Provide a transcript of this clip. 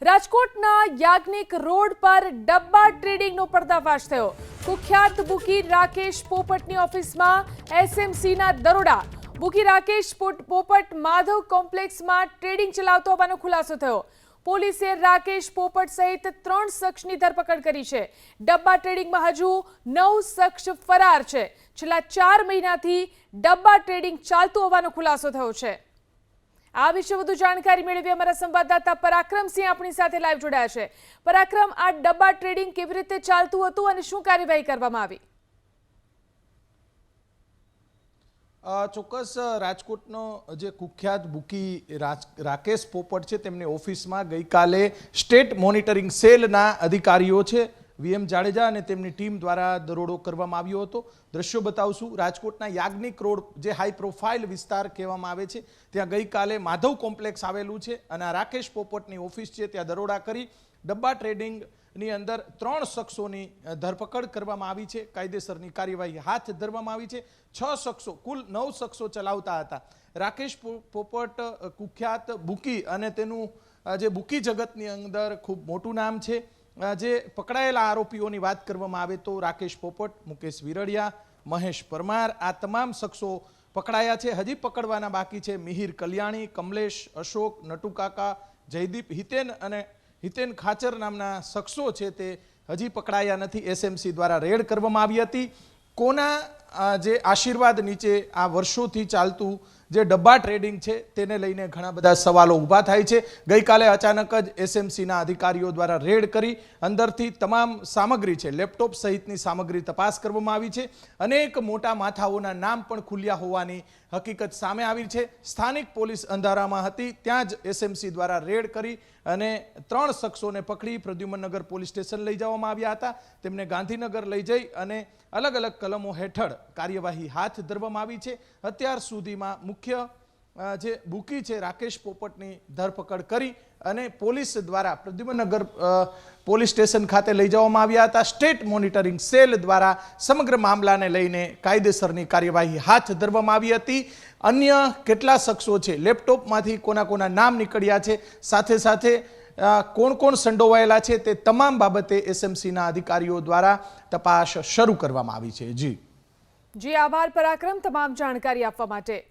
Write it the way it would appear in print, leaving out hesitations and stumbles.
રાજકોટના યાજ્ઞિક રોડ પર ડબ્બા ટ્રેડિંગનો પર્દાફાશ થયો। કુખ્યાત બુકી રાકેશ પોપટની ઓફિસમાં એસએમસીના દરોડા। બુકી રાકેશ પોપટ માધવ કોમ્પ્લેક્સમાં ટ્રેડિંગ ચલાવતો હોવાનો ખુલાસો થયો। પોલીસે રાકેશ પોપટ સહિત 3 શખ્સની ધરપકડ કરી છે। ડબ્બા ટ્રેડિંગમાં હજુ 9 શખ્સ ફરાર છે। છેલ્લા 4 મહિનાથી ડબ્બા ટ્રેડિંગ ચાલતું હોવાનો ખુલાસો થયો છે। આ વિશે વધુ જાણકારી મેળવી અમારા સંવાદદાતા પરાક્રમસિંહ આપણી સાથે લાઈવ જોડાયા છે। પરાક્રમ, આ ડબ્બા ટ્રેડિંગ કેવી રીતે ચાલતું હતું અને શું કાર્યવાહી કરવામાં આવી? ચોક્કસ રાજકોટનો જે કુખ્યાત બુકી રાકેશ પોપટ છે તેમની ઓફિસમાં ગઈકાલે સ્ટેટ મોનિટરિંગ સેલના અધિકારીઓ છે વીએમ જાડેજા અને તેમની ટીમ દ્વારા દરોડો કરવામાં આવ્યો હતો। દ્રશ્યો બતાવશું। રાજકોટના યાજ્ઞિક રોડ જે હાઈ પ્રોફાઇલ વિસ્તાર કહેવામાં આવે છે ત્યાં ગઈકાલે માધવ કોમ્પ્લેક્સ આવેલું છે અને આ રાકેશ પોપટની ઓફિસ છે ત્યાં દરોડા કરી ડબ્બા ટ્રેડિંગની અંદર 3 શખ્સોની ધરપકડ કરવામાં આવી છે। કાયદેસરની કાર્યવાહી હાથ ધરવામાં આવી છે। 6 શખ્સો, કુલ 9 શખ્સો ચલાવતા હતા। રાકેશ પોપટ કુખ્યાત બુકી અને તેનું જે બુકી જગતની અંદર ખૂબ મોટું નામ છે। જે પકડાયેલા આરોપીઓની વાત કરવામાં આવે તો રાકેશ પોપટ, મુકેશ વિરડિયા, મહેશ પરમાર આ તમામ શખ્સો પકડાયા છે। હજી પકડવાના બાકી છે મિહિર કલ્યાણી, કમલેશ, અશોક, નટુકાકા, જયદીપ, હિતેન ખાચર નામના શખ્સો છે તે હજી પકડાયા નથી। એસએમસી દ્વારા રેડ કરવામાં આવી હતી। કોના જે આશીર્વાદ નીચે આ વર્ષોથી ચાલતું જે ડબ્બા ટ્રેડિંગ છે તેને લઈને ઘણા બધા સવાલો ઊભા થાય છે। ગઈકાલે અચાનક જ એસએમસીના અધિકારીઓ દ્વારા રેડ કરી અંદરથી તમામ સામગ્રી છે, લેપટોપ સહિતની સામગ્રી તપાસ કરવામાં આવી છે। અનેક મોટા માથાઓના નામ પણ ખુલ્યા હોવાની હકીકત સામે આવી છે। સ્થાનિક પોલીસ અંધારામાં હતી ત્યાં જ એસએમસી દ્વારા રેડ કરી અને 3 શખ્સોને પકડી પ્રદ્યુમનનગર પોલીસ સ્ટેશન લઈ જવામાં આવ્યા હતા। તેમને ગાંધીનગર લઈ જઈ અને અલગ અલગ કલમો હેઠળ કાર્યવાહી હાથ ધરવામાં આવી છે। અત્યાર સુધીમાં મુખ્ય જે બુકી છે રાકેશ પોપટની ધરપકડ કરી અને પોલીસ દ્વારા પ્રદ્યુમનનગર પોલીસ સ્ટેશન ખાતે લઈ જવામાં આવ્યા હતા। સ્ટેટ મોનિટરિંગ સેલ દ્વારા સમગ્ર મામલાને લઈને કાયદેસરની કાર્યવાહી હાથ ધરવામાં આવી હતી। અન્ય કેટલા શખ્સો છે, લેપટોપમાંથી કોના નામ નીકળ્યા છે, સાથે સાથે કોણ સંડોવાયેલા છે તે તમામ બાબતે એસએમસીના અધિકારીઓ દ્વારા તપાસ શરૂ કરવામાં આવી છે। જી આભાર પરાક્રમ, તમામ જાણકારી આપવા માટે।